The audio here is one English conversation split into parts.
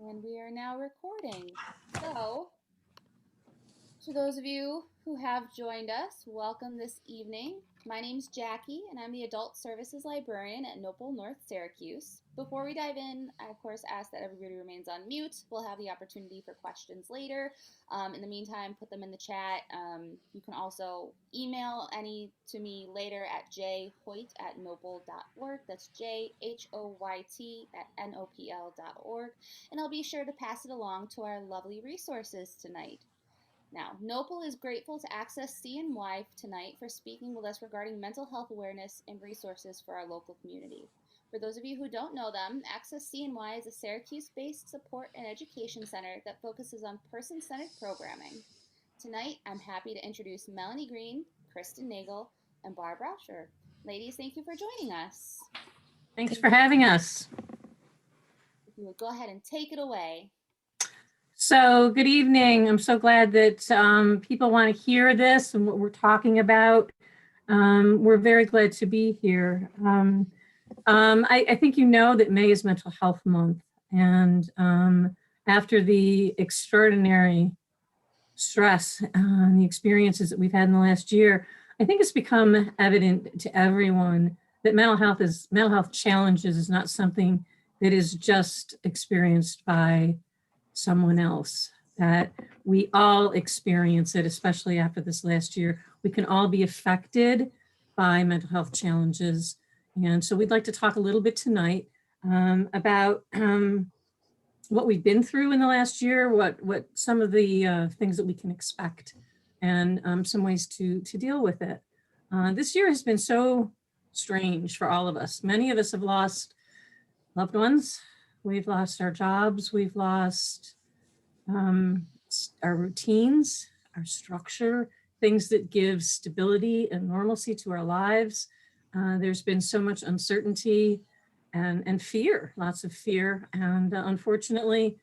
And we are now recording. So, to those of you who have joined us, welcome this evening. My name's Jackie, and I'm the Adult Services Librarian at Nopal North Syracuse. Before we dive in, I of course ask that everybody remains on mute. We'll have the opportunity for questions later. In the meantime, put them in the chat. You can also email any to me later at jhoyt@nopal.org. That's JHOYT@NOPL.org. And I'll be sure to pass it along to our lovely resources tonight. Now, Nopal is grateful to AccessCNY tonight for speaking with us regarding mental health awareness and resources for our local community. For those of you who don't know them, AccessCNY is a Syracuse-based support and education center that focuses on person-centered programming. Tonight, I'm happy to introduce Melanie Green, Kristen Nagel, and Barb Rauscher. Ladies, thank you for joining us. Thanks for having us. If you would go ahead and take it away. So good evening. I'm so glad that people want to hear this and what we're talking about. We're very glad to be here. I think you know that May is Mental Health Month, and after the extraordinary stress and the experiences that we've had in the last year, I think it's become evident to everyone that mental health challenges is not something that is just experienced by someone else, that we all experience it, especially after this last year. We can all be affected by mental health challenges. And so we'd like to talk a little bit tonight about what we've been through in the last year, what some of the things that we can expect, and some ways to deal with it. This year has been so strange for all of us. Many of us have lost loved ones. We've lost our jobs. We've lost our routines, our structure, things that give stability and normalcy to our lives. There's been so much uncertainty and fear, lots of fear, and unfortunately,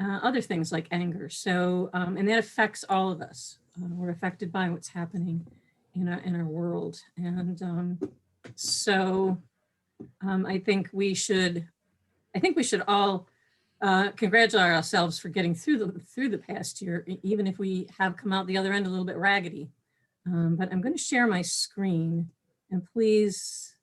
other things like anger. So, and that affects all of us. We're affected by what's happening in our world. And I think we should all congratulate ourselves for getting through the past year, even if we have come out the other end a little bit raggedy. But I'm going to share my screen, and please,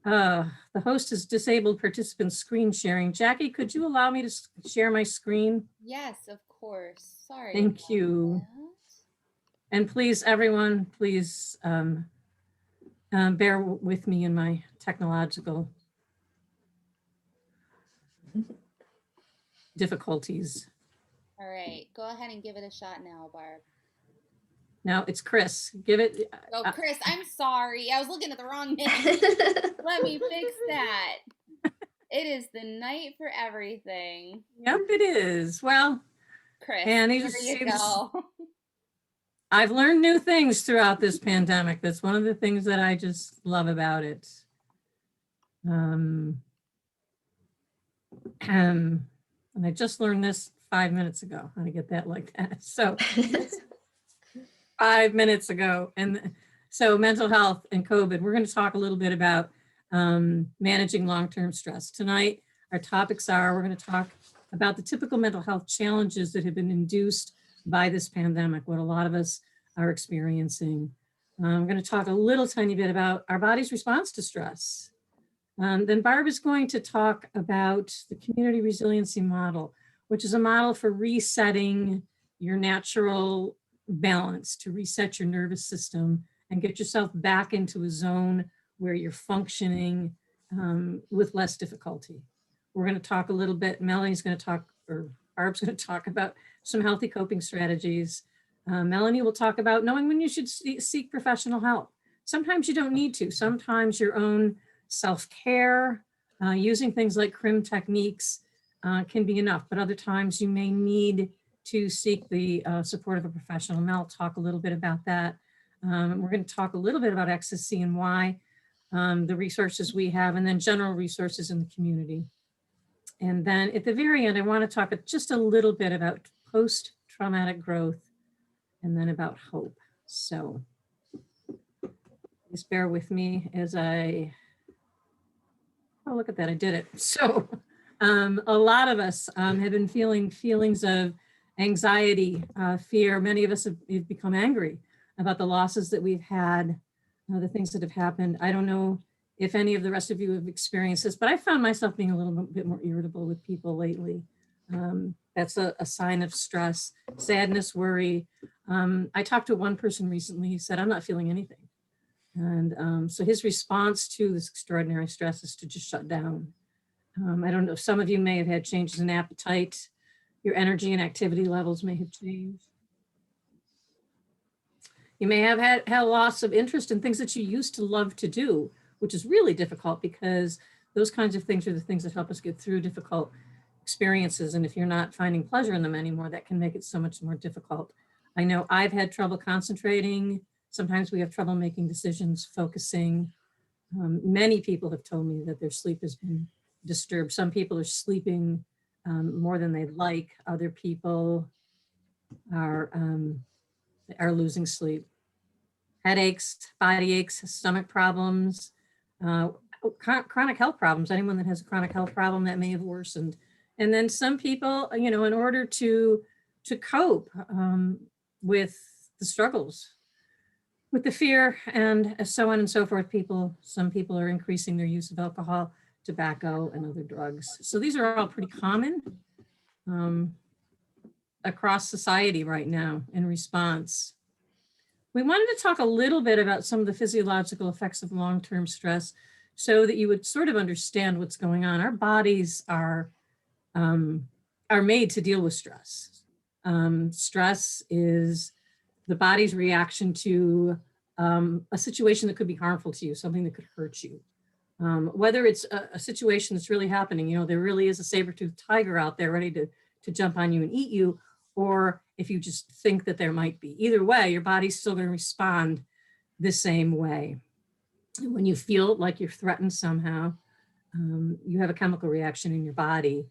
the host has disabled participant screen sharing. Jackie, could you allow me to share my screen? Yes, of course. Sorry. Thank you. That. And please, everyone, please bear with me in my technological difficulties. All right, go ahead and give it a shot now, Barb. No, it's Chris. Give it. Oh, Chris, I'm sorry. I was looking at the wrong name. Let me fix that. It is the night for everything. Yep, it is. Well, Chris, there you go. I've learned new things throughout this pandemic. That's one of the things that I just love about it. And I just learned this 5 minutes ago, how to get that like that. So 5 minutes ago. And so mental health and COVID, we're going to talk a little bit about managing long-term stress. Tonight, our topics are, we're going to talk about the typical mental health challenges that have been induced by this pandemic, what a lot of us are experiencing. I'm going to talk a little tiny bit about our body's response to stress. Then Barb is going to talk about the community resiliency model, which is a model for resetting your natural balance, to reset your nervous system and get yourself back into a zone where you're functioning with less difficulty. We're going to talk a little bit, Melanie's going to talk, or Barb's going to talk about some healthy coping strategies. Melanie will talk about knowing when you should seek professional help. Sometimes you don't need to. Sometimes your own self-care, using things like CRIM techniques can be enough, but other times you may need to seek the support of a professional. Mel will talk a little bit about that. We're going to talk a little bit about AccessCNY, the resources we have, and then general resources in the community. And then at the very end, I want to talk just a little bit about post-traumatic growth and then about hope. So please bear with me as oh, look at that, I did it. So A lot of us have been feeling feelings of anxiety, fear. Many of us have become angry about the losses that we've had, the things that have happened. I don't know if any of the rest of you have experienced this, but I found myself being a little bit more irritable with people lately. That's a sign of stress, sadness, worry. I talked to one person recently. He said, "I'm not feeling anything." And so his response to this extraordinary stress is to just shut down. I don't know, some of you may have had changes in appetite. Your energy and activity levels may have changed. You may have had a loss of interest in things that you used to love to do, which is really difficult because those kinds of things are the things that help us get through difficult experiences. And if you're not finding pleasure in them anymore, that can make it so much more difficult. I know I've had trouble concentrating. Sometimes we have trouble making decisions, focusing. Many people have told me that their sleep has been disturbed. Some people are sleeping more than they'd like. Other people are losing sleep. Headaches, body aches, stomach problems, chronic health problems. Anyone that has a chronic health problem, that may have worsened. And then some people, you know, in order to cope with the struggles, with the fear and so on and so forth, some people are increasing their use of alcohol, tobacco, and other drugs. So these are all pretty common across society right now in response. We wanted to talk a little bit about some of the physiological effects of long-term stress so that you would sort of understand what's going on. Our bodies are made to deal with stress. Stress is the body's reaction to a situation that could be harmful to you, something that could hurt you. Whether it's a situation that's really happening, you know, there really is a saber-toothed tiger out there ready to jump on you and eat you, or if you just think that there might be. Either way, your body's still going to respond the same way. When you feel like you're threatened somehow, you have a chemical reaction in your body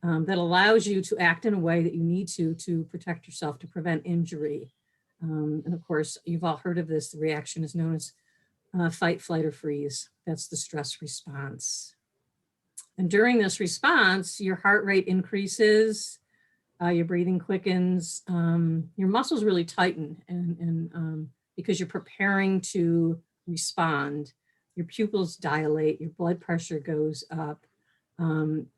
that allows you to act in a way that you need to protect yourself, to prevent injury. And of course, you've all heard of this. The reaction is known as fight, flight, or freeze. That's the stress response. And during this response, your heart rate increases, your breathing quickens, your muscles really tighten, and because you're preparing to respond, your pupils dilate, your blood pressure goes up.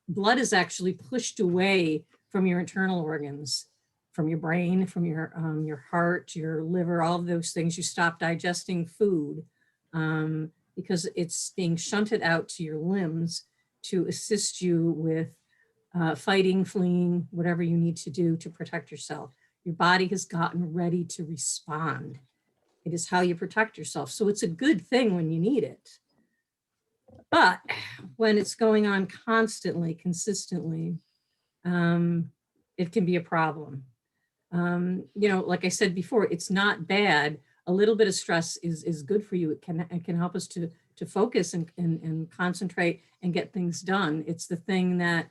Blood is actually pushed away from your internal organs, from your brain, from your heart, your liver, all of those things. You stop digesting food because it's being shunted out to your limbs to assist you with fighting, fleeing, whatever you need to do to protect yourself. Your body has gotten ready to respond. It is how you protect yourself. So it's a good thing when you need it. But when it's going on constantly, consistently, it can be a problem. You know, like I said before, it's not bad. A little bit of stress is good for you. It can help us to focus and concentrate and get things done. It's the thing that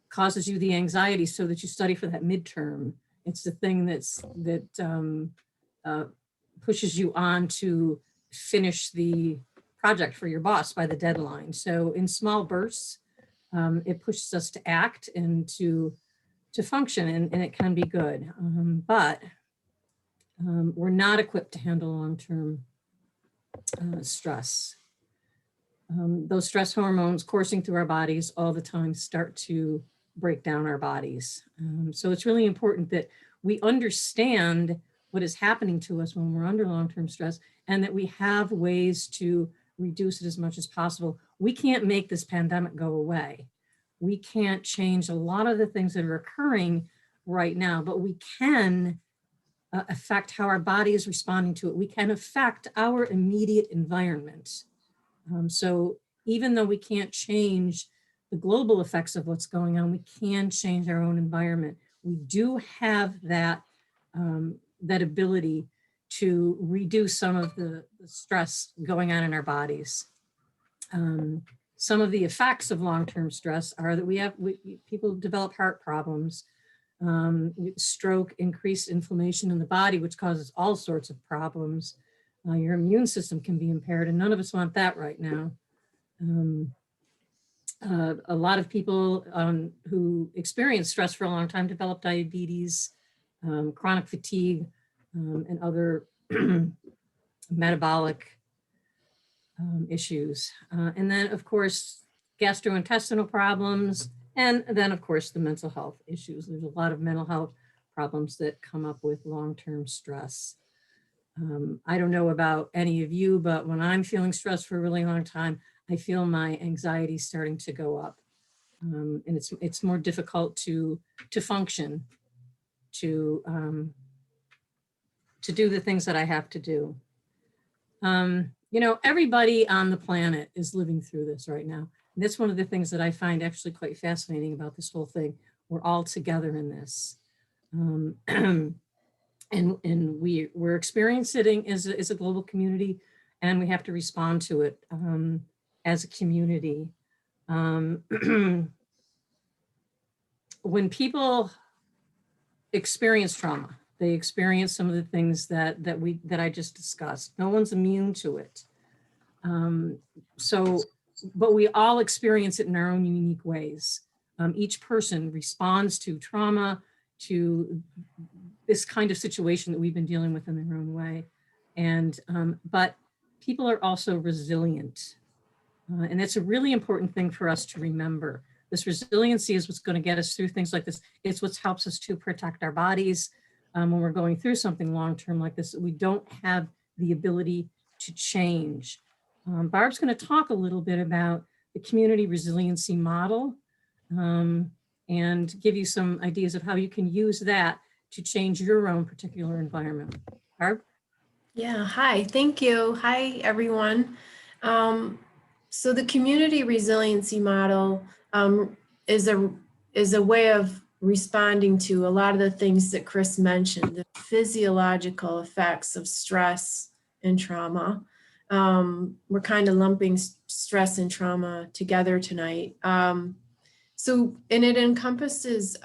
causes you the anxiety so that you study for that midterm. It's the thing that pushes you on to finish the project for your boss by the deadline. So in small bursts, it pushes us to act and to function, and it can be good. But we're not equipped to handle long-term stress. Those stress hormones coursing through our bodies all the time start to break down our bodies. So it's really important that we understand what is happening to us when we're under long-term stress, and that we have ways to reduce it as much as possible. We can't make this pandemic go away. We can't change a lot of the things that are occurring right now, but we can affect how our body is responding to it. We can affect our immediate environment. So even though we can't change the global effects of what's going on, we can change our own environment. We do have that, that ability to reduce some of the stress going on in our bodies. Some of the effects of long-term stress are that people develop heart problems, stroke, increased inflammation in the body, which causes all sorts of problems. Your immune system can be impaired, and none of us want that right now. A lot of people who experience stress for a long time develop diabetes, chronic fatigue, and other metabolic issues. And then, of course, gastrointestinal problems, and then, of course, the mental health issues. There's a lot of mental health problems that come up with long-term stress. I don't know about any of you, but when I'm feeling stressed for a really long time, I feel my anxiety starting to go up. And it's more difficult to function, to do the things that I have to do. You know, everybody on the planet is living through this right now. And that's one of the things that I find actually quite fascinating about this whole thing. We're all together in this. And we're experiencing it as a global community, and we have to respond to it as a community. When people experience trauma, they experience some of the things that I just discussed. No one's immune to it. But we all experience it in our own unique ways. Each person responds to trauma, to this kind of situation that we've been dealing with in their own way. And, but people are also resilient. And that's a really important thing for us to remember. This resiliency is what's going to get us through things like this. It's what helps us to protect our bodies when we're going through something long-term like this. We don't have the ability to change. Barb's going to talk a little bit about the community resiliency model and give you some ideas of how you can use that to change your own particular environment. Barb? Yeah, hi, thank you. Hi, everyone. So the community resiliency model is a way of responding to a lot of the things that Chris mentioned, the physiological effects of stress and trauma. We're kind of lumping stress and trauma together tonight. And it encompasses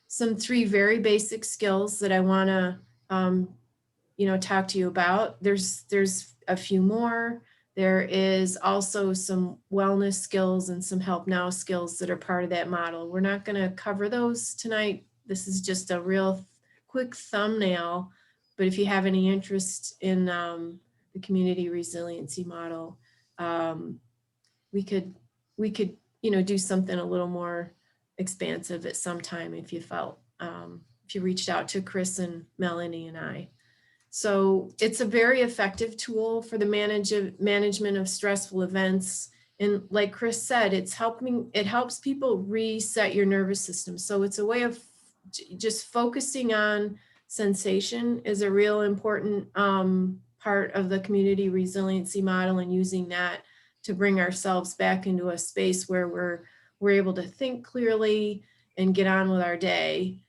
some 3 very basic skills that I want to talk to you about. There's a few more. There is also some wellness skills and some help now skills that are part of that model. We're not going to cover those tonight. This is just a real quick thumbnail, but if you have any interest in the community resiliency model, we could do something a little more expansive at some time if you felt, if you reached out to Chris and Melanie and I. So it's a very effective tool for the management of stressful events. And like Chris said, it helps people reset your nervous system. So it's a way of just focusing on sensation is a real important part of the community resiliency model, and using that to bring ourselves back into a space where we're able to think clearly and get on with our day.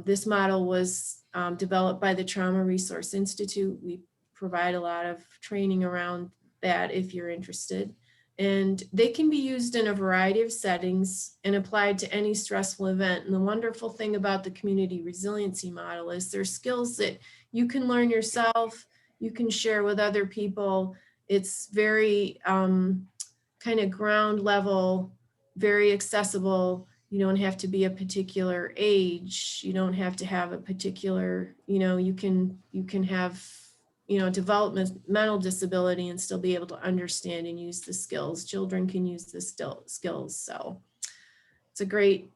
This model was developed by the Trauma Resource Institute. We provide a lot of training around that if you're interested. And they can be used in a variety of settings and applied to any stressful event. And the wonderful thing about the community resiliency model is there's skills that you can learn yourself, you can share with other people. It's very kind of ground level, very accessible. You don't have to be a particular age. You don't have to have a particular, you can have, developmental disability and still be able to understand and use the skills. Children can use the skills. So it's a great,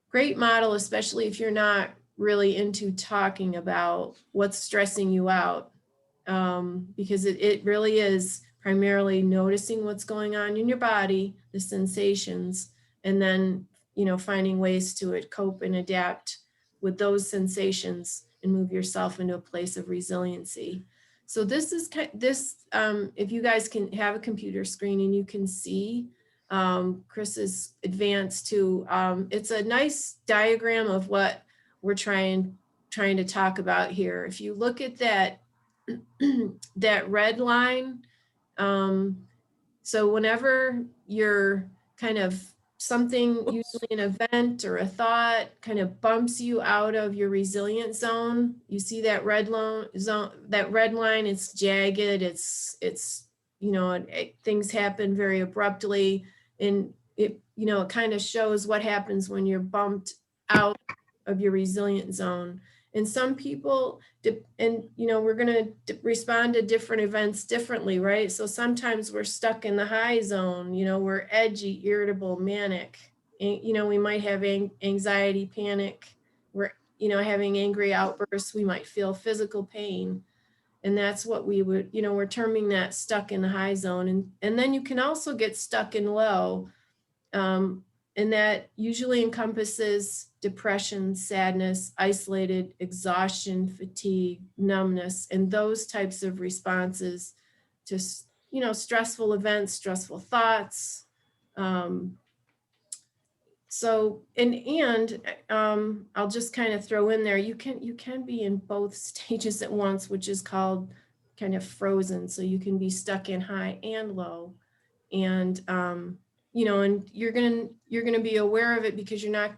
great model, especially if you're not really into talking about what's stressing you out, because it really is primarily noticing what's going on in your body, the sensations, and then, finding ways to cope and adapt with those sensations and move yourself into a place of resiliency. So this is if you guys can have a computer screen and you can see Chris's advanced to, it's a nice diagram of what we're trying to talk about here. If you look at that, that red line, so whenever you're kind of something, usually an event or a thought, kind of bumps you out of your resilient zone, you see that red line, it's jagged, it's things happen very abruptly, and it kind of shows what happens when you're bumped out of your resilient zone. And some people, we're going to respond to different events differently, right? So sometimes we're stuck in the high zone, we're edgy, irritable, manic. We might have anxiety, panic. We're, having angry outbursts. We might feel physical pain. And that's what we would, we're terming that stuck in the high zone. And then you can also get stuck in low. And that usually encompasses depression, sadness, isolated, exhaustion, fatigue, numbness, and those types of responses to, stressful events, stressful thoughts. So, I'll just kind of throw in there, you can be in both stages at once, which is called kind of frozen. So you can be stuck in high and low. And, and you're going to be aware of it because you're not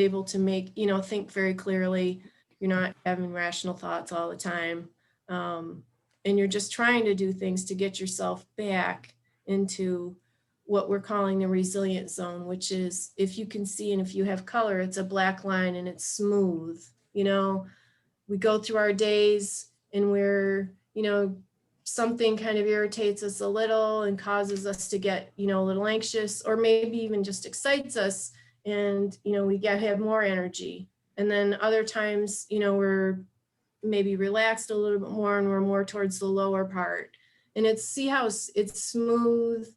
able to think very clearly. You're not having rational thoughts all the time. And you're just trying to do things to get yourself back into what we're calling the resilient zone, which is, if you can see, and if you have color, it's a black line and it's smooth. We go through our days and we're, something kind of irritates us a little and causes us to get, a little anxious, or maybe even just excites us. And, we have more energy. And then other times, we're maybe relaxed a little bit more and we're more towards the lower part. And see how it's smooth.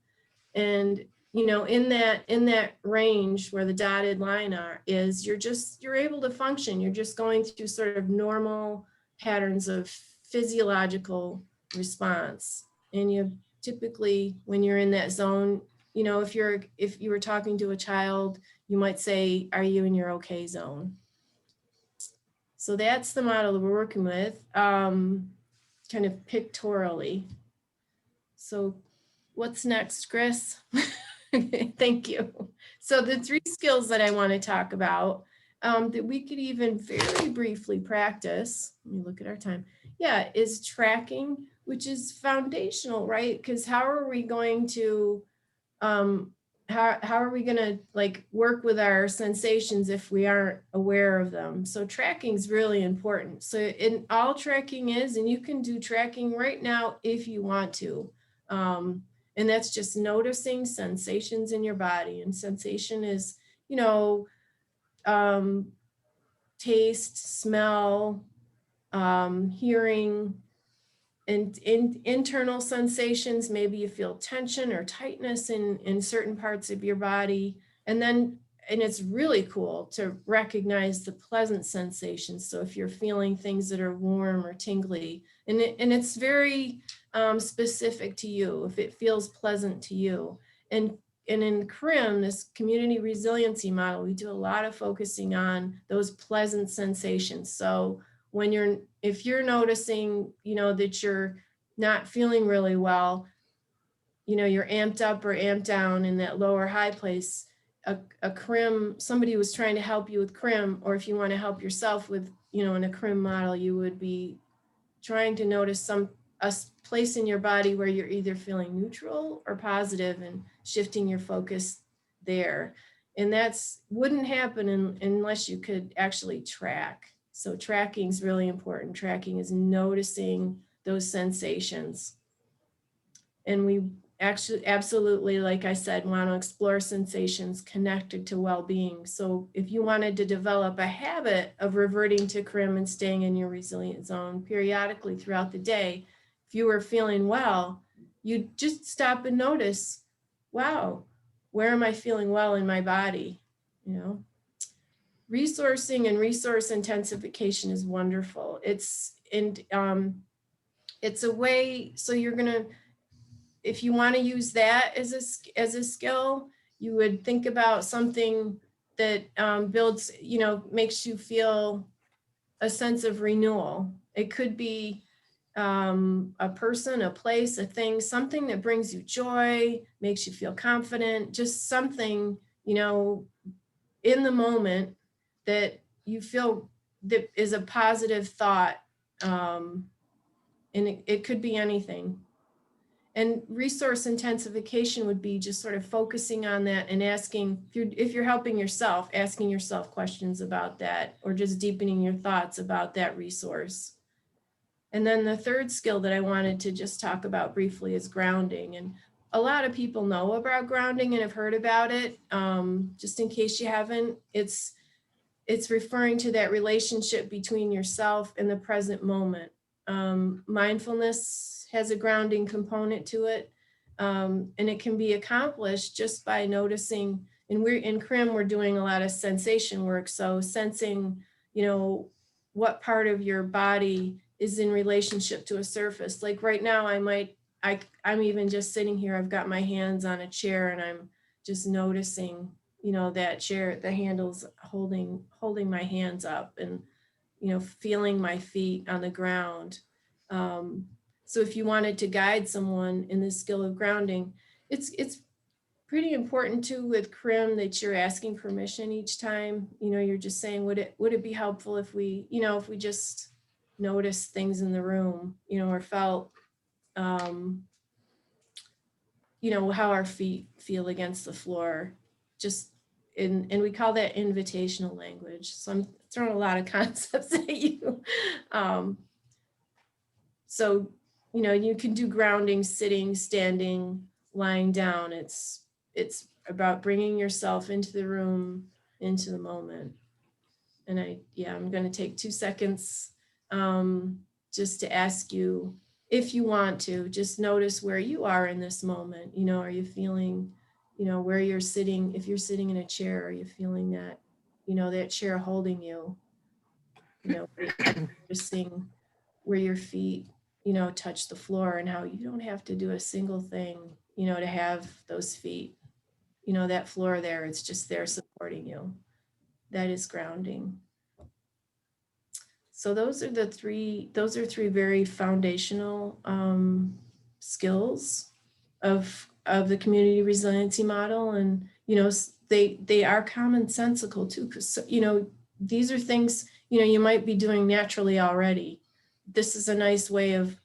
And, in that range where the dotted line is, you're able to function. You're just going through sort of normal patterns of physiological response. And you typically, when you're in that zone, if you were talking to a child, you might say, are you in your okay zone? So that's the model that we're working with, kind of pictorially. So what's next, Chris? Thank you. So the 3 skills that I want to talk about, that we could even very briefly practice, let me look at our time, is tracking, which is foundational, right? Because how are we going to how are we going to work with our sensations if we aren't aware of them? So tracking is really important. So in all tracking is, and you can do tracking right now if you want to, and that's just noticing sensations in your body. And sensation is, taste, smell, hearing, and internal sensations. Maybe you feel tension or tightness in certain parts of your body. And it's really cool to recognize the pleasant sensations. So if you're feeling things that are warm or tingly, and it's very specific to you, if it feels pleasant to you. And in CRIM, this community resiliency model, we do a lot of focusing on those pleasant sensations. So if you're noticing, that you're not feeling really well, you're amped up or amped down in that lower high place, a CRIM, somebody was trying to help you with CRIM, or if you want to help yourself with, in a CRIM model, you would be trying to notice a place in your body where you're either feeling neutral or positive and shifting your focus there. And wouldn't happen unless you could actually track. So tracking is really important. Tracking is noticing those sensations. And we actually absolutely, like I said, want to explore sensations connected to well-being. So if you wanted to develop a habit of reverting to CRIM and staying in your resilient zone periodically throughout the day, if you were feeling well, you just stop and notice, wow, where am I feeling well in my body? Resourcing and resource intensification is wonderful. It's a way, so you're going to, if you want to use that as a skill, you would think about something that builds, makes you feel a sense of renewal. It could be a person, a place, a thing, something that brings you joy, makes you feel confident, just something, in the moment that you feel that is a positive thought. And it could be anything. And resource intensification would be just sort of focusing on that and asking, if you're helping yourself, asking yourself questions about that, or just deepening your thoughts about that resource. And then the third skill that I wanted to just talk about briefly is grounding. And a lot of people know about grounding and have heard about it. Just in case you haven't, it's referring to that relationship between yourself and the present moment. Mindfulness has a grounding component to it, and it can be accomplished just by noticing. And we're in CRIM, we're doing a lot of sensation work. So sensing, what part of your body is in relationship to a surface. Like right now, I'm even just sitting here, I've got my hands on a chair and I'm just noticing, that chair, the handles holding my hands up, and, feeling my feet on the ground. So if you wanted to guide someone in this skill of grounding, it's pretty important too with CRIM that you're asking permission each time. You're just saying, would it be helpful if we, if we just noticed things in the room, or felt, how our feet feel against the floor, just and we call that invitational language. So I'm throwing a lot of concepts at you. So, you can do grounding, sitting, standing, lying down. It's about bringing yourself into the room, into the moment. And I'm going to take 2 seconds just to ask you, if you want to, just notice where you are in this moment. Are you feeling, where you're sitting? If you're sitting in a chair, are you feeling that, that chair holding you? Noticing where your feet, touch the floor, and how you don't have to do a single thing, to have those feet, that floor there, it's just there supporting you. That is grounding. So those are three very foundational skills of the community resiliency model. And, they are commonsensical too, because, these are things, you might be doing naturally already. This is a nice way of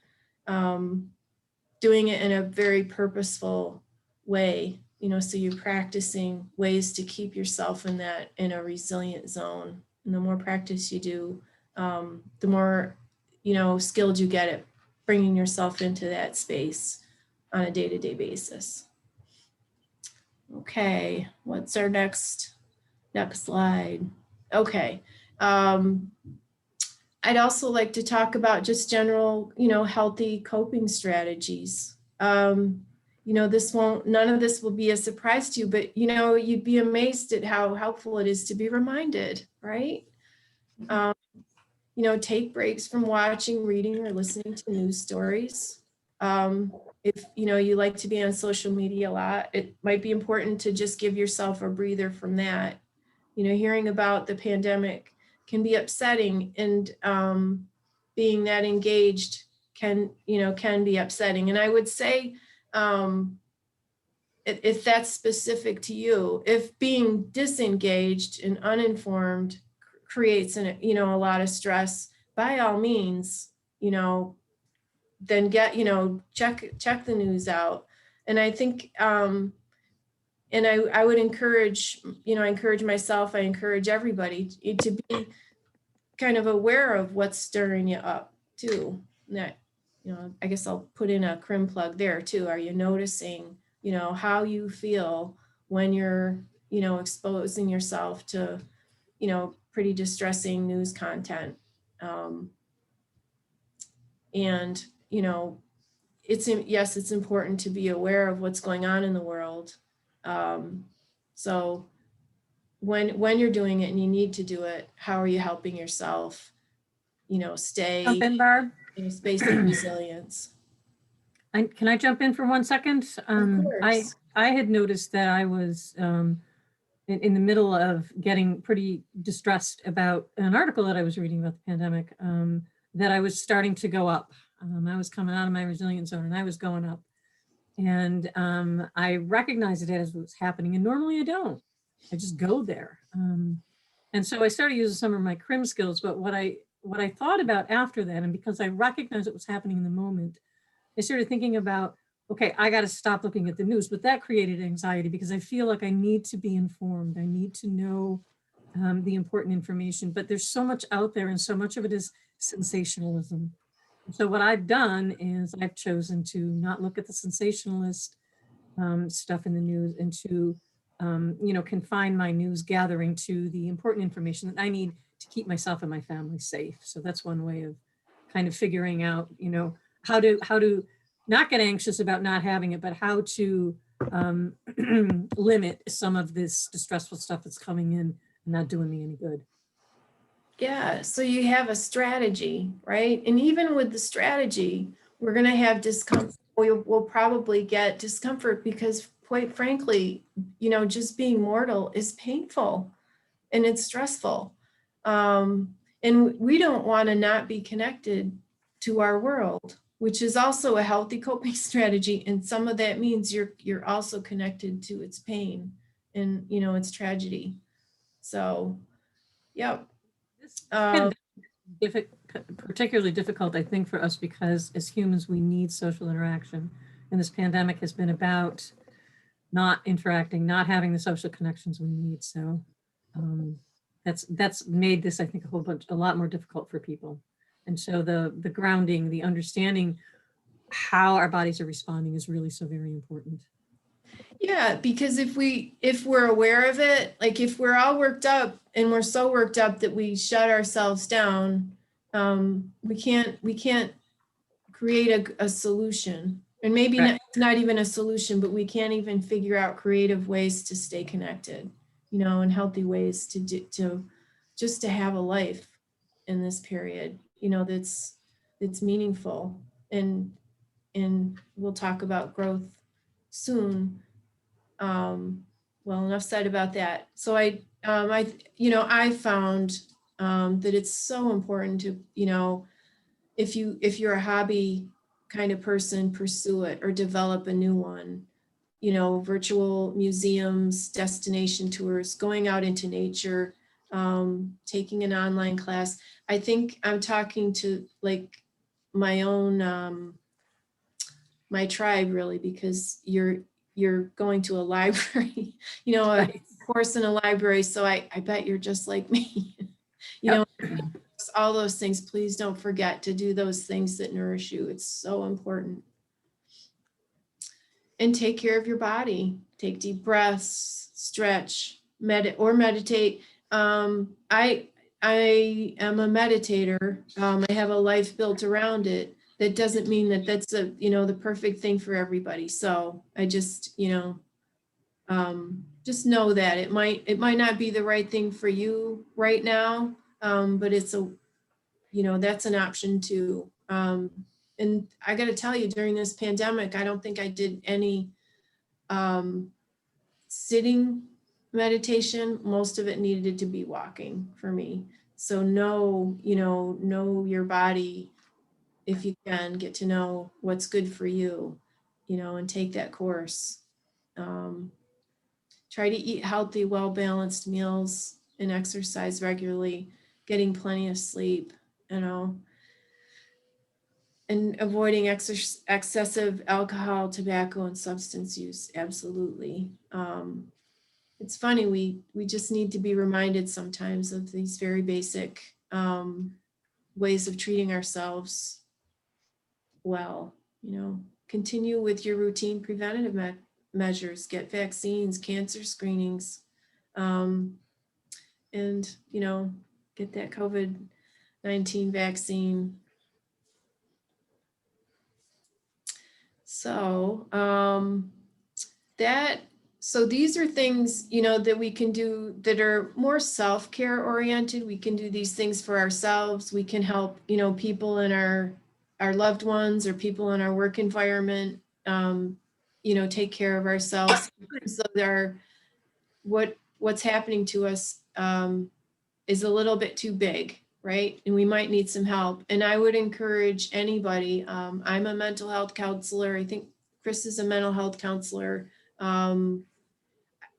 doing it in a very purposeful way, so you're practicing ways to keep yourself in a resilient zone. And the more practice you do, the more, skilled you get at bringing yourself into that space on a day-to-day basis. Okay, what's our next slide? Okay. I'd also like to talk about just general, healthy coping strategies. None of this will be a surprise to you, but, you'd be amazed at how helpful it is to be reminded, right? Take breaks from watching, reading, or listening to news stories. If, you like to be on social media a lot, it might be important to just give yourself a breather from that. Hearing about the pandemic can be upsetting, and being that engaged can be upsetting. And I would say, if that's specific to you, if being disengaged and uninformed creates a lot of stress, by all means, then get, check the news out. And I think, and I would encourage, I encourage myself, I encourage everybody to be kind of aware of what's stirring you up too. And that, I guess I'll put in a CRIM plug there too. Are you noticing, how you feel when you're, exposing yourself to, pretty distressing news content? And, it's important to be aware of what's going on in the world. So when you're doing it and you need to do it, how are you helping yourself, stay Jump in, Barb. in a space of resilience? Can I jump in for 1 second? Of course. I had noticed that I was in the middle of getting pretty distressed about an article that I was reading about the pandemic, that I was starting to go up. I was coming out of my resilience zone and I was going up. And I recognized it as it was happening. And normally I don't. I just go there. And so I started using some of my CRIM skills. But what I thought about after that, and because I recognized it was happening in the moment, I started thinking about okay, I got to stop looking at the news. But that created anxiety because I feel like I need to be informed. I need to know the important information. But there's so much out there, and so much of it is sensationalism. So what I've done is I've chosen to not look at the sensationalist stuff in the news and to, confine my news gathering to the important information that I need to keep myself and my family safe. So that's one way of kind of figuring out, how to not get anxious about not having it, but how to limit some of this distressful stuff that's coming in and not doing me any good. Yeah, so you have a strategy, right? And even with the strategy, we're going to have discomfort. We'll probably get discomfort because, quite frankly, just being mortal is painful and it's stressful. And we don't want to not be connected to our world, which is also a healthy coping strategy. And some of that means you're also connected to its pain and, its tragedy. So, yeah. This particularly difficult, I think, for us because as humans, we need social interaction. And this pandemic has been about not interacting, not having the social connections we need. So that's made this, I think, a lot more difficult for people. And so the grounding, the understanding how our bodies are responding is really so very important. Yeah, because if we're aware of it, like if we're all worked up and we're so worked up that we shut ourselves down, we can't create a solution. And maybe Right. not even a solution, but we can't even figure out creative ways to stay connected, and healthy ways to just to have a life in this period, that's meaningful. And we'll talk about growth soon. Well, enough said about that. So I found that it's so important to, if you're a hobby kind of person, pursue it or develop a new one. Virtual museums, destination tours, going out into nature, taking an online class. I think I'm talking to like my own my tribe really, because you're going to a library, a course in a library. So I bet you're just like me, Yep. all those things. Please don't forget to do those things that nourish you. It's so important. And take care of your body. Take deep breaths, stretch, meditate. I am a meditator. I have a life built around it. That doesn't mean that that's the perfect thing for everybody. So I just know that it might not be the right thing for you right now, but it's that's an option too. And I got to tell you, during this pandemic, I don't think I did any sitting meditation. Most of it needed to be walking for me. So know your body. If you can, get to know what's good for you, and take that course. Try to eat healthy, well-balanced meals and exercise regularly, getting plenty of sleep, and avoiding excessive alcohol, tobacco, and substance use. Absolutely. It's funny, we just need to be reminded sometimes of these very basic ways of treating ourselves well. Continue with your routine preventative measures, get vaccines, cancer screenings, and get that COVID-19 vaccine. So so these are things, that we can do that are more self-care oriented. We can do these things for ourselves. We can help, people in our loved ones or people in our work environment, take care of ourselves. So what's happening to us is a little bit too big, right? And we might need some help. And I would encourage anybody. I'm a mental health counselor. I think Chris is a mental health counselor.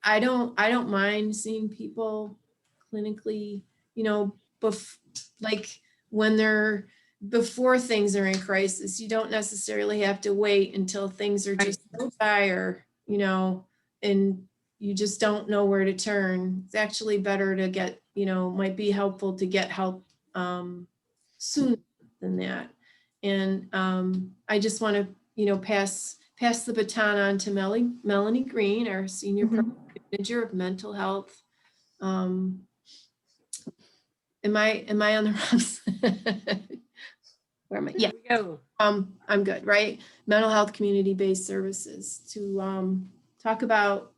I don't mind seeing people clinically, like when they're before things are in crisis. You don't necessarily have to wait until things are just so dire, you know, and you just don't know where to turn. It's actually better to get, you know, might be helpful to get help sooner than that. And I just want to, you know, pass the baton on to Melanie Green, our Senior Program Manager of Mental Health. Am I on the wrong? Where am I? Yeah. Go. I'm good, right? Mental health community-based services to talk about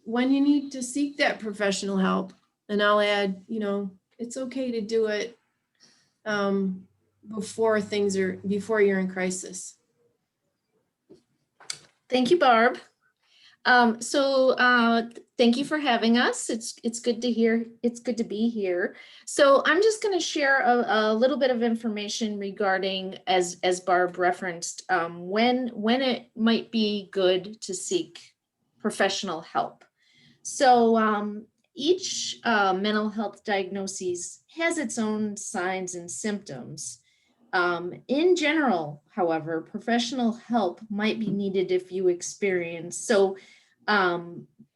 when you need to seek that professional help. And I'll add, you know, it's okay to do it before you're in crisis. Thank you, Barb. Thank you for having us. It's good to hear. It's good to be here. So I'm just going to share a little bit of information regarding, as Barb referenced, when it might be good to seek professional help. So each mental health diagnosis has its own signs and symptoms. In general, however, professional help might be needed if you experience.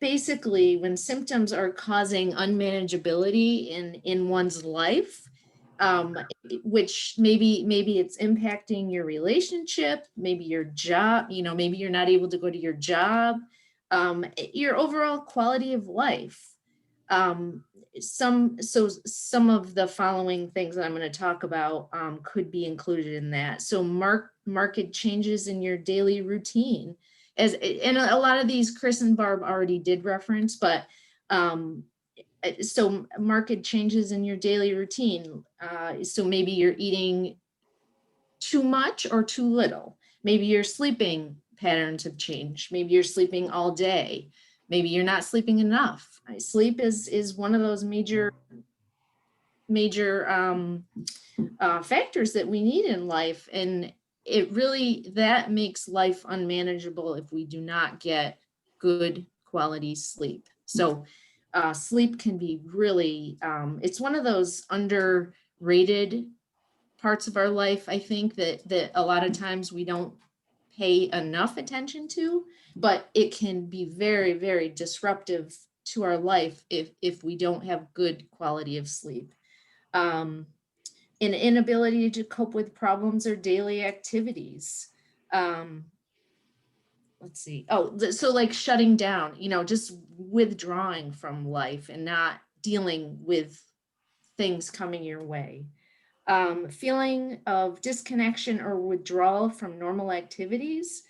Basically, when symptoms are causing unmanageability in one's life, which maybe it's impacting your relationship, maybe your job, you know, maybe you're not able to go to your job, your overall quality of life. Some of the following things that I'm going to talk about could be included in that. So marked changes in your daily routine, and a lot of these Chris and Barb already did reference, but so marked changes in your daily routine. So maybe you're eating too much or too little. Maybe your sleeping patterns have changed. Maybe you're sleeping all day. Maybe you're not sleeping enough. Sleep is one of those major factors that we need in life. And that makes life unmanageable if we do not get good quality sleep. So sleep can be really, it's one of those underrated parts of our life, I think, that a lot of times we don't pay enough attention to, but it can be very, very disruptive to our life if we don't have good quality of sleep. An inability to cope with problems or daily activities. Let's see. Oh, so like shutting down, you know, just withdrawing from life and not dealing with things coming your way. Feeling of disconnection or withdrawal from normal activities.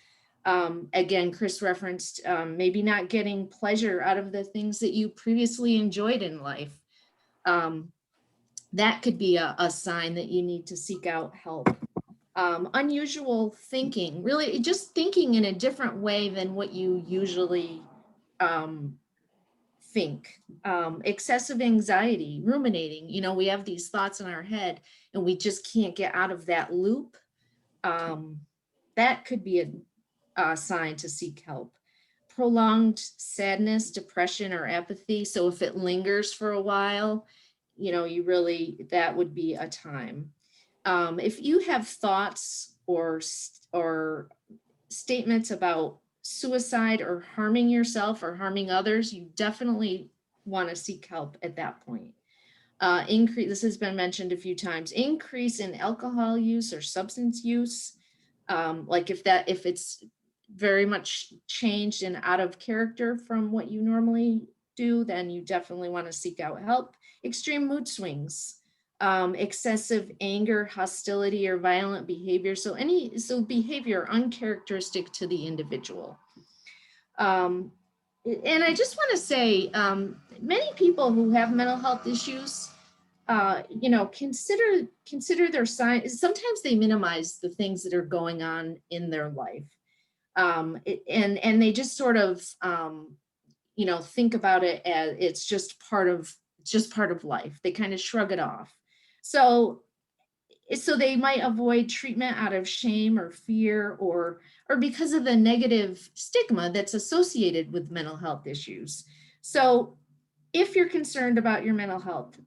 Again, Chris referenced maybe not getting pleasure out of the things that you previously enjoyed in life. That could be a sign that you need to seek out help. Unusual thinking, really just thinking in a different way than what you usually think. Excessive anxiety, ruminating, you know, we have these thoughts in our head and we just can't get out of that loop. That could be a sign to seek help. Prolonged sadness, depression, or apathy. So if it lingers for a while, you know, that would be a time. If you have thoughts or statements about suicide or harming yourself or harming others, you definitely want to seek help at that point. This has been mentioned a few times, increase in alcohol use or substance use. Like if it's very much changed and out of character from what you normally do, then you definitely want to seek out help. Extreme mood swings, excessive anger, hostility, or violent behavior. So behavior uncharacteristic to the individual. And I just want to say, many people who have mental health issues, you know, consider their signs. Sometimes they minimize the things that are going on in their life. And they just sort of, you know, think about it as it's just part of life. They kind of shrug it off. So they might avoid treatment out of shame or fear or because of the negative stigma that's associated with mental health issues. So if you're concerned about your mental health,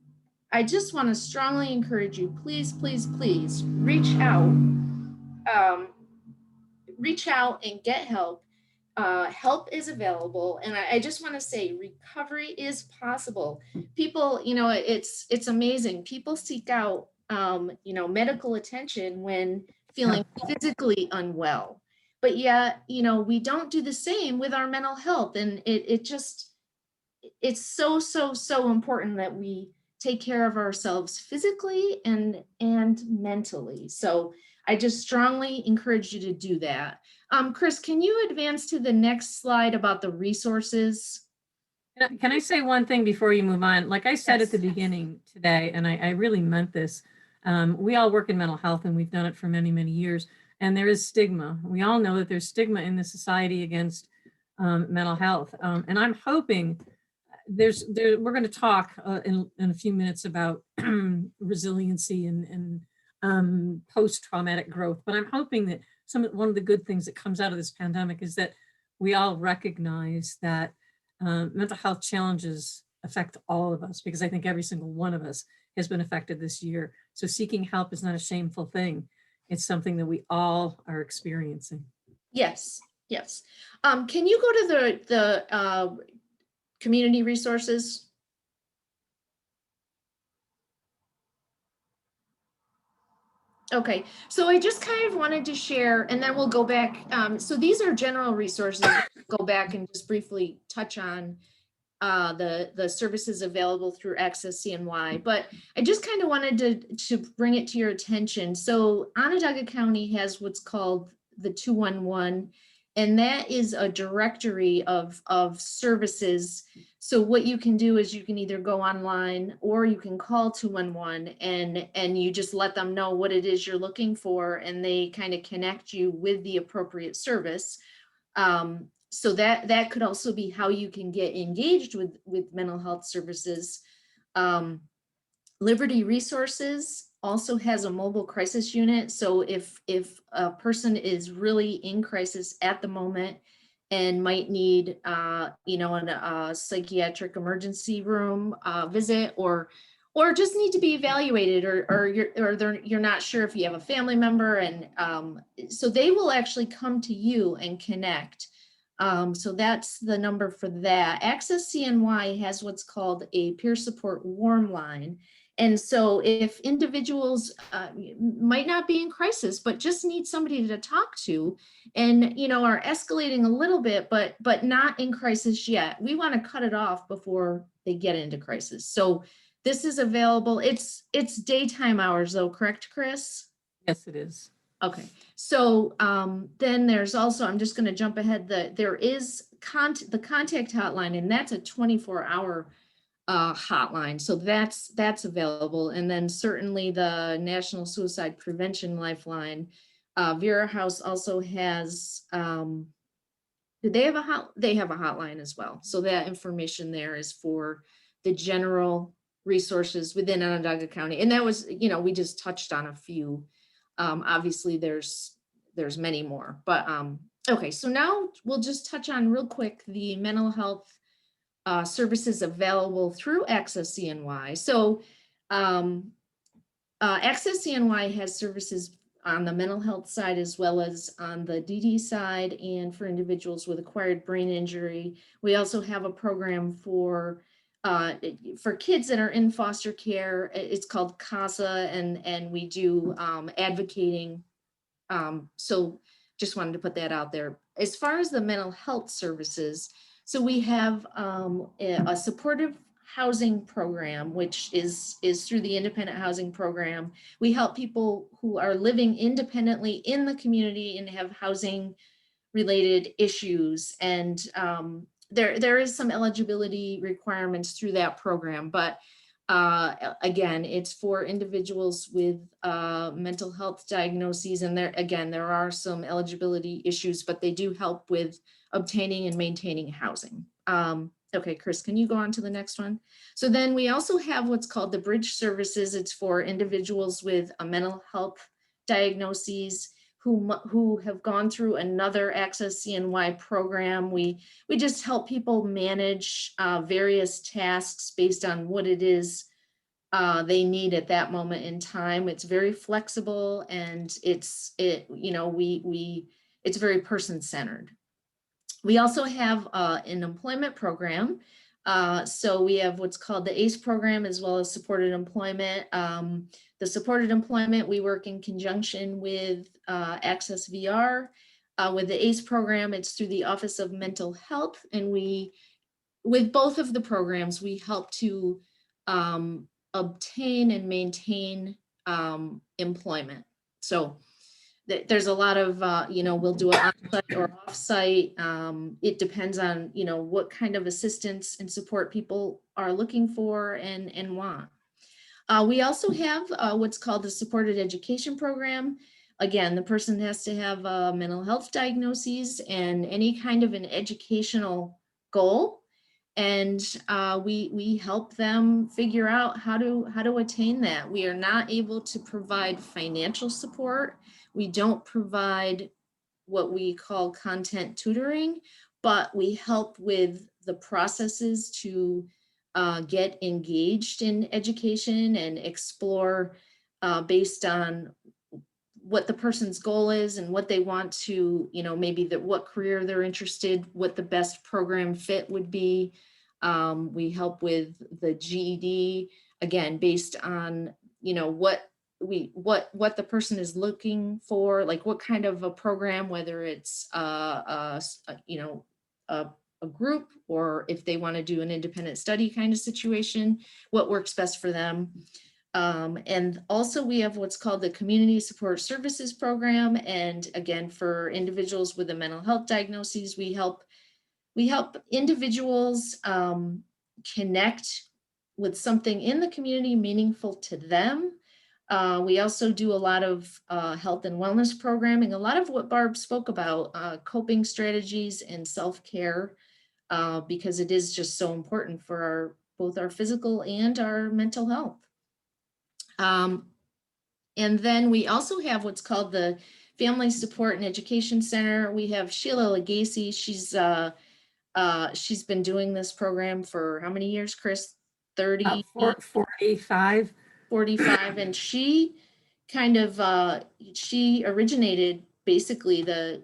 I just want to strongly encourage you, please, please, please reach out and get help. Help is available. And I just want to say recovery is possible. People, it's amazing. People seek out, medical attention when feeling physically unwell. But yet, we don't do the same with our mental health. And it's so, so, so important that we take care of ourselves physically and mentally. So I just strongly encourage you to do that. Chris, can you advance to the next slide about the resources? Can I say one thing before you move on? Like I said Yes. at the beginning today, and I really meant this, we all work in mental health and we've done it for many, many years. And there is stigma. We all know that there's stigma in the society against mental health. And I'm hoping we're going to talk in a few minutes about resiliency and post-traumatic growth. But I'm hoping that one of the good things that comes out of this pandemic is that we all recognize that mental health challenges affect all of us, because I think every single one of us has been affected this year. So seeking help is not a shameful thing. It's something that we all are experiencing. Yes, yes. Can you go to the community resources? Okay, so I just kind of wanted to share, and then we'll go back. So these are general resources. Go back and just briefly touch on the services available through AccessCNY, but I just kind of wanted to bring it to your attention. So Onondaga County has what's called the 211, and that is a directory of services. So what you can do is you can either go online or you can call 211 and you just let them know what it is you're looking for, and they kind of connect you with the appropriate service. So that could also be how you can get engaged with mental health services. Liberty Resources also has a mobile crisis unit. So if a person is really in crisis at the moment and might need, a psychiatric emergency room visit, or just need to be evaluated, or you're not sure if you have a family member, and so they will actually come to you and connect. So that's the number for that. AccessCNY has what's called a peer support warm line. And so if individuals might not be in crisis, but just need somebody to talk to, and are escalating a little bit, but not in crisis yet, we want to cut it off before they get into crisis. So this is available. It's daytime hours though, correct, Chris? Yes, it is. Okay, so then there's also, I'm just going to jump ahead, there is the contact hotline, and that's a 24-hour hotline. So that's available. And then certainly the National Suicide Prevention Lifeline. Vera House also has, do they have they have a hotline as well. So that information there is for the general resources within Onondaga County. And that was, we just touched on a few. Obviously there's many more, but okay. So now we'll just touch on real quick the mental health services available through AccessCNY. So AccessCNY has services on the mental health side as well as on the DD side, and for individuals with acquired brain injury. We also have a program for kids that are in foster care. It's called CASA, and we do advocating. So just wanted to put that out there. As far as the mental health services, so we have a supportive housing program, which is through the independent housing program. We help people who are living independently in the community and have housing related issues. And there is some eligibility requirements through that program, but again, it's for individuals with mental health diagnoses. And there are some eligibility issues, but they do help with obtaining and maintaining housing. Okay, Chris, can you go on to the next one? So then we also have what's called the bridge services. It's for individuals with a mental health diagnoses who have gone through another AccessCNY program. We just help people manage various tasks based on what it is they need at that moment in time. It's very flexible, and it's very person-centered. We also have an employment program. So we have what's called the ACE program, as well as supported employment. The supported employment, we work in conjunction with Access VR. With the ACE program, it's through the Office of Mental Health. And with both of the programs, we help to obtain and maintain employment. So there's a lot of, we'll do it on-site or off-site. It depends on, what kind of assistance and support people are looking for and want. We also have what's called the supported education program. Again, the person has to have mental health diagnoses and any kind of an educational goal. And we help them figure out how to attain that. We are not able to provide financial support. We don't provide what we call content tutoring, but we help with the processes to get engaged in education and explore based on what the person's goal is and what they want to, maybe what career they're interested, what the best program fit would be. We help with the GED, again, based on, what the person is looking for, like what kind of a program, whether it's, a group, or if they want to do an independent study kind of situation, what works best for them. And also we have what's called the Community Support Services Program. And again, for individuals with a mental health diagnosis, we help individuals connect with something in the community meaningful to them. We also do a lot of health and wellness programming, a lot of what Barb spoke about, coping strategies and self-care, because it is just so important for both our physical and our mental health. And then we also have what's called the Family Support and Education Center. We have Sheila Legacy. She's been doing this program for how many years, Chris? 30? 45. 45. And she kind of, she originated basically the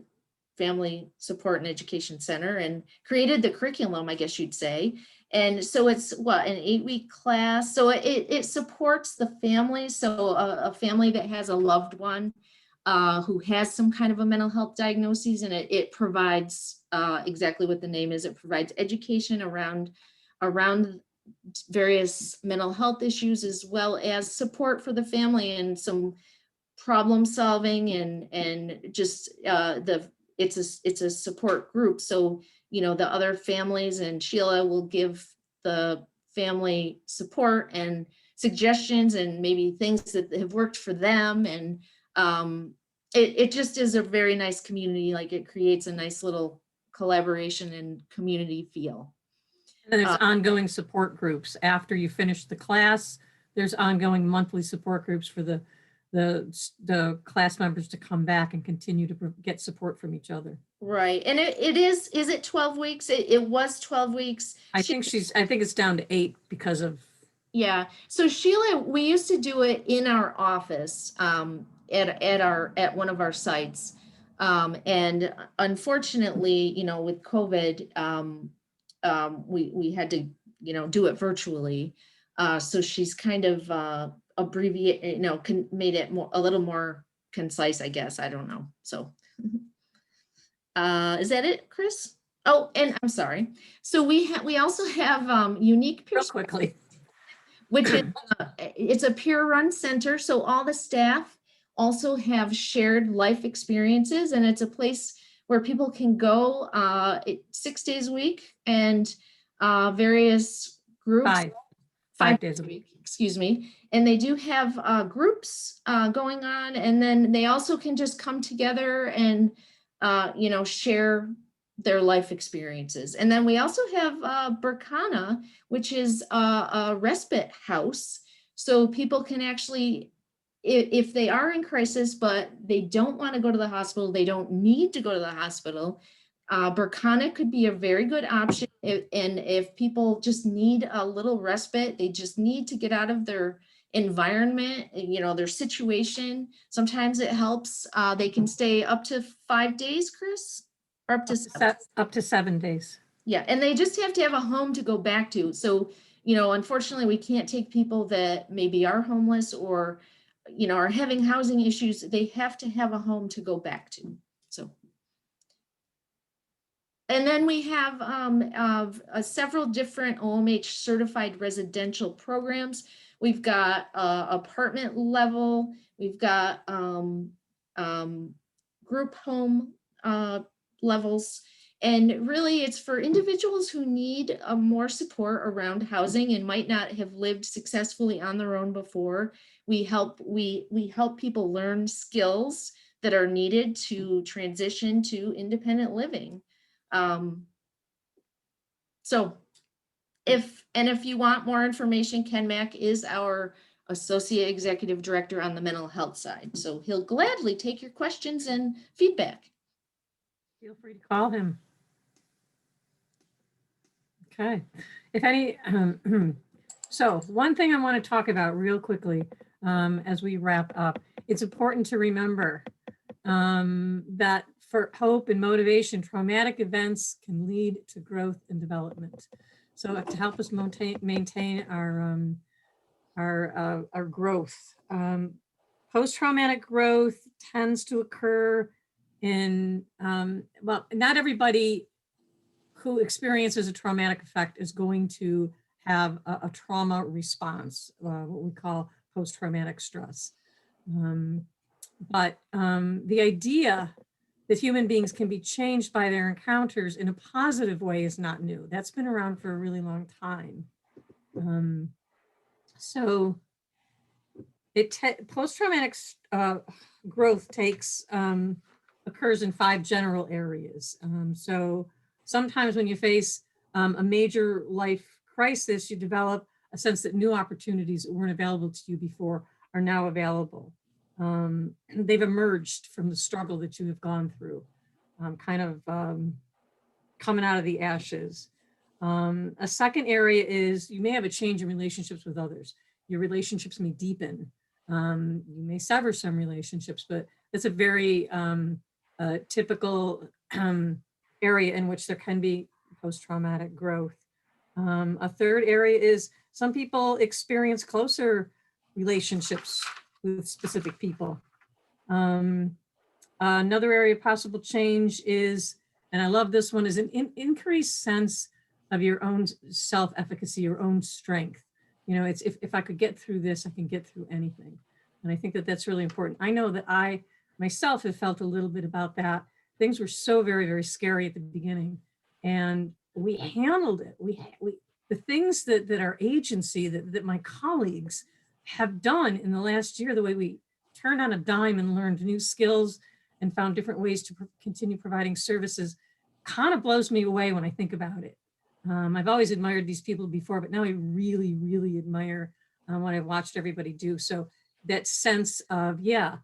Family Support and Education Center and created the curriculum, I guess you'd say. And so it's an 8-week class. So it supports the family. So a family that has a loved one who has some kind of a mental health diagnosis, and it provides exactly what the name is. It provides education around various mental health issues, as well as support for the family and some problem solving and just it's a support group. So, the other families and Sheila will give the family support and suggestions and maybe things that have worked for them. And it just is a very nice community. Like, it creates a nice little collaboration and community feel. And there's ongoing support groups. After you finish the class, there's ongoing monthly support groups for the class members to come back and continue to get support from each other. Right. And is it 12 weeks? It was 12 weeks. I think it's down to 8 because of. Yeah. So Sheila, we used to do it in our office at one of our sites. And unfortunately, with COVID, we had to, do it virtually. So she's kind of abbreviate, made it a little more concise, I guess. I don't know. So is that it, Chris? Oh, and I'm sorry. So we also have unique peer. Real quickly. Which is it's a peer-run center. So all the staff also have shared life experiences, and it's a place where people can go 6 days a week, and various groups. 5 days a week. Excuse me. And they do have groups going on, and then they also can just come together and share their life experiences. And then we also have Berkana, which is a respite house. So people can actually, if they are in crisis, but they don't want to go to the hospital, they don't need to go to the hospital, Berkana could be a very good option. And if people just need a little respite, they just need to get out of their environment, you know, their situation. Sometimes it helps. They can stay up to 5 days, Chris, or up to 7. Up to 7 days. Yeah, and they just have to have a home to go back to. So, you know, unfortunately, we can't take people that maybe are homeless or, you know, are having housing issues. They have to have a home to go back to. So. And then we have several different OMH certified residential programs. We've got apartment level, we've got group home levels. And really it's for individuals who need more support around housing and might not have lived successfully on their own before. We help people learn skills that are needed to transition to independent living. So if you want more information, Ken Mack is our Associate Executive Director on the mental health side. So he'll gladly take your questions and feedback. Feel free to call him. Okay. If any, so one thing I want to talk about real quickly as we wrap up, it's important to remember that for hope and motivation, traumatic events can lead to growth and development. So to help us maintain our growth, post-traumatic growth tends to occur in, well, not everybody who experiences a traumatic effect is going to have a trauma response, what we call post-traumatic stress. But the idea that human beings can be changed by their encounters in a positive way is not new. That's been around for a really long time. So post-traumatic growth occurs in 5 general areas. So sometimes when you face a major life crisis, you develop a sense that new opportunities that weren't available to you before are now available. They've emerged from the struggle that you have gone through, coming out of the ashes. A second area is you may have a change in relationships with others. Your relationships may deepen. You may sever some relationships, but that's a very typical area in which there can be post-traumatic growth. A third area is some people experience closer relationships with specific people. Another area of possible change is, and I love this one, is an increased sense of your own self-efficacy, your own strength. You know, it's if I could get through this, I can get through anything. And I think that that's really important. I know that I myself have felt a little bit about that. Things were so very, very scary at the beginning, and we handled it. The things that our agency, that my colleagues have done in the last year, the way we turned on a dime and learned new skills and found different ways to continue providing services, kind of blows me away when I think about it. I've always admired these people before, but now I really, really admire what I've watched everybody do. So that sense of, yeah,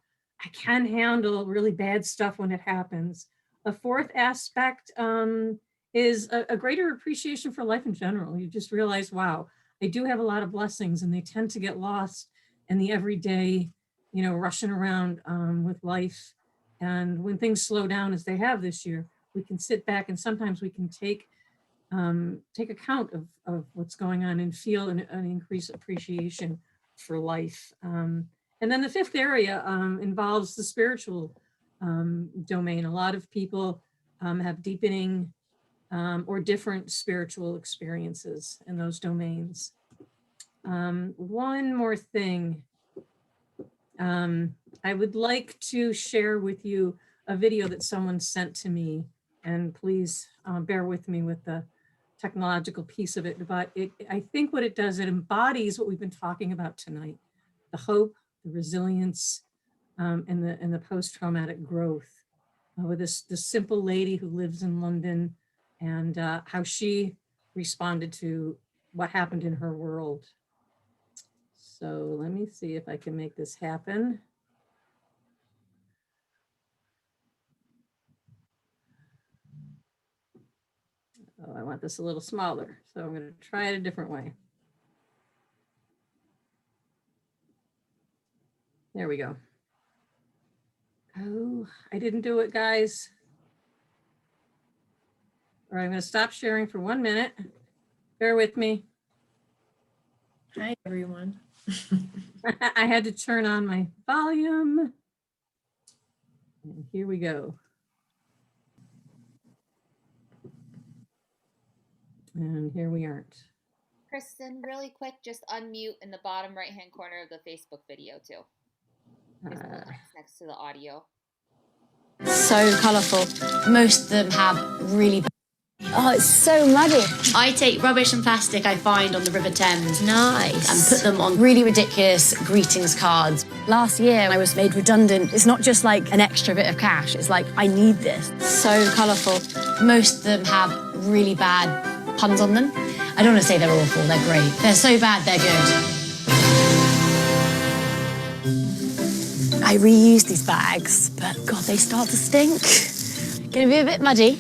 I can handle really bad stuff when it happens. A fourth aspect is a greater appreciation for life in general. You just realize, wow, I do have a lot of blessings, and they tend to get lost in the everyday, you know, rushing around with life. And when things slow down, as they have this year, we can sit back and sometimes we can take account of what's going on and feel an increased appreciation for life. And then the fifth area involves the spiritual domain. A lot of people have deepening or different spiritual experiences in those domains. One more thing. I would like to share with you a video that someone sent to me, and please bear with me with the technological piece of it, but I think what it does, it embodies what we've been talking about tonight: the hope, the resilience, and the post-traumatic growth. With this simple lady who lives in London, and how she responded to what happened in her world. So let me see if I can make this happen. Oh, I want this a little smaller, so I'm going to try it a different way. There we go. Oh, I didn't do it, guys. All right, I'm going to stop sharing for 1 minute. Bear with me. Hi, everyone. I had to turn on my volume. And here we go. And here we aren't. Kristen, really quick, just unmute in the bottom right-hand corner of the Facebook video too. There's a little X next to the audio. So colourful. Most of them have really bad. Oh, it's so muddy. I take rubbish and plastic I find on the River Thames. Nice. And put them on really ridiculous greetings cards. Last year, I was made redundant. It's not just like an extra bit of cash. It's like, I need this. So colourful. Most of them have really bad puns on them. I don't want to say they're awful. They're great. They're so bad, they're good. I reuse these bags, but God, they start to stink. Gonna be a bit muddy.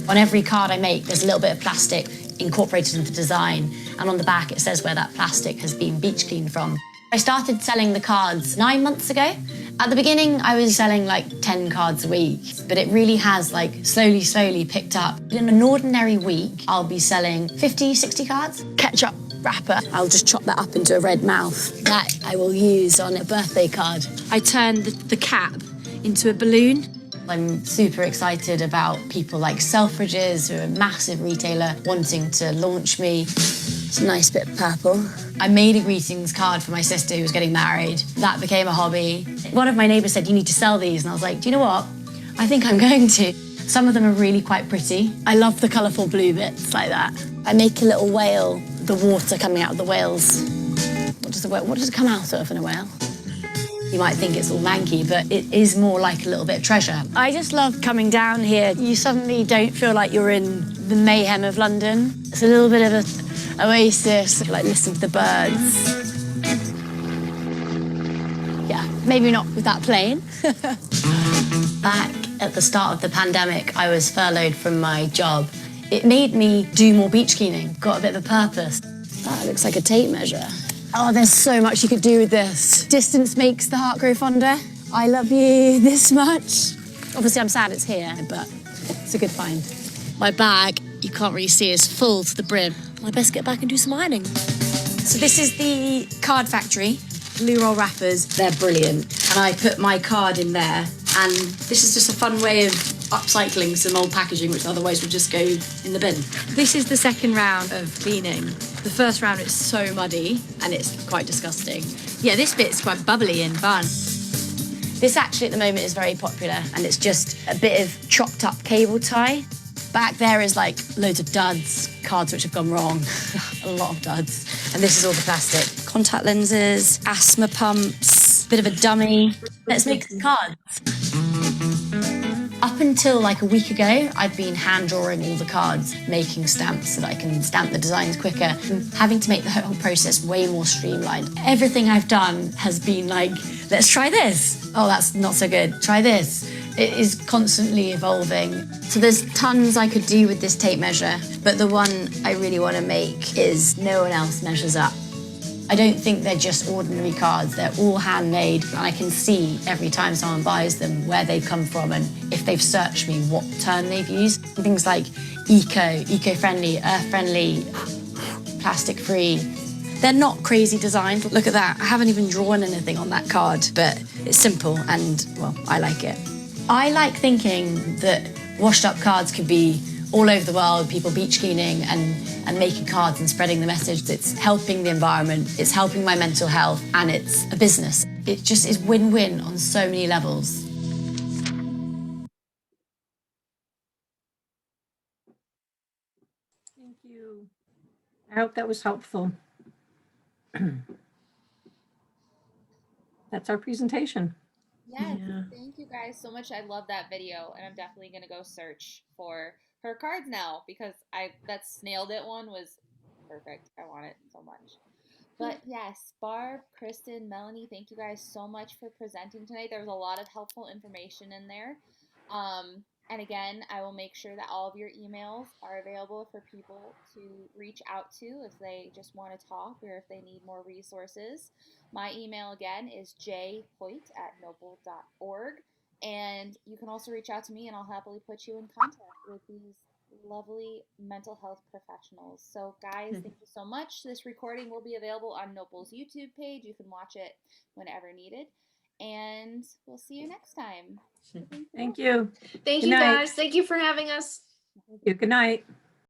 On every card I make, there's a little bit of plastic incorporated into the design, and on the back it says where that plastic has been beach cleaned from. I started selling the cards 9 months ago. At the beginning, I was selling like 10 cards a week, but it really has like slowly picked up. In an ordinary week, I'll be selling 50, 60 cards. Ketchup wrapper, I'll just chop that up into a red mouth. That I will use on a birthday card. I turn the cap into a balloon. I'm super excited about people like Selfridges, who are a massive retailer, wanting to launch me. It's a nice bit of purple. I made a greetings card for my sister who was getting married. That became a hobby. One of my neighbours said, you need to sell these. And I was like, do you know what? I think I'm going to. Some of them are really quite pretty. I love the colourful blue bits like that. I make a little whale, the water coming out of the whales. What does it come out of in a whale? You might think it's all manky, but it is more like a little bit of treasure. I just love coming down here. You suddenly don't feel like you're in the mayhem of London. It's a little bit of an oasis, like listen to the birds. Yeah, maybe not with that plane. Back at the start of the pandemic, I was furloughed from my job. It made me do more beach cleaning, got a bit of a purpose. That looks like a tape measure. Oh, there's so much you could do with this. Distance makes the heart grow fonder. I love you this much. Obviously, I'm sad it's here, but it's a good find. My bag, you can't really see, is full to the brim. I best get back and do some ironing. So this is the card factory. Blue roll wrappers, they're brilliant. And I put my card in there, and this is just a fun way of upcycling some old packaging which otherwise would just go in the bin. This is the second round of cleaning. The first round is so muddy and it's quite disgusting. Yeah, this bit's quite bubbly and fun. This actually at the moment is very popular, and it's just a bit of chopped up cable tie. Back there is like loads of duds, cards which have gone wrong, a lot of duds. And this is all the plastic. Contact lenses, asthma pumps, bit of a dummy. Let's make some cards. Up until like a week ago, I've been hand drawing all the cards, making stamps so that I can stamp the designs quicker, having to make the whole process way more streamlined. Everything I've done has been like, let's try this. Oh, that's not so good. Try this. It is constantly evolving. So there's tons I could do with this tape measure, but the one I really want to make is no one else measures up. I don't think they're just ordinary cards, they're all handmade, and I can see every time someone buys them where they've come from and if they've searched me, what term they've used. Things like eco-friendly, earth-friendly, plastic-free. They're not crazy designs. Look at that, I haven't even drawn anything on that card, but it's simple and, well, I like it. I like thinking that washed up cards could be all over the world, people beach cleaning and making cards and spreading the message. It's helping the environment, it's helping my mental health, and it's a business. It just is win-win on so many levels. Thank you. I hope that was helpful. That's our presentation. Yes, Yeah. thank you guys so much. I love that video, and I'm definitely gonna go search for her cards now because that snailed it one was perfect. I want it so much. But yes, Barb, Kristen, Melanie, thank you guys so much for presenting tonight. There was a lot of helpful information in there. And again, I will make sure that all of your emails are available for people to reach out to if they just want to talk or if they need more resources. My email again is jhoyt@noble.org. And you can also reach out to me and I'll happily put you in contact with these lovely mental health professionals. So, guys, thank you so much. This recording will be available on Nopal's YouTube page. You can watch it whenever needed. And we'll see you next time. Thank you. Thank Good you night. guys. Thank you for having us. Good night.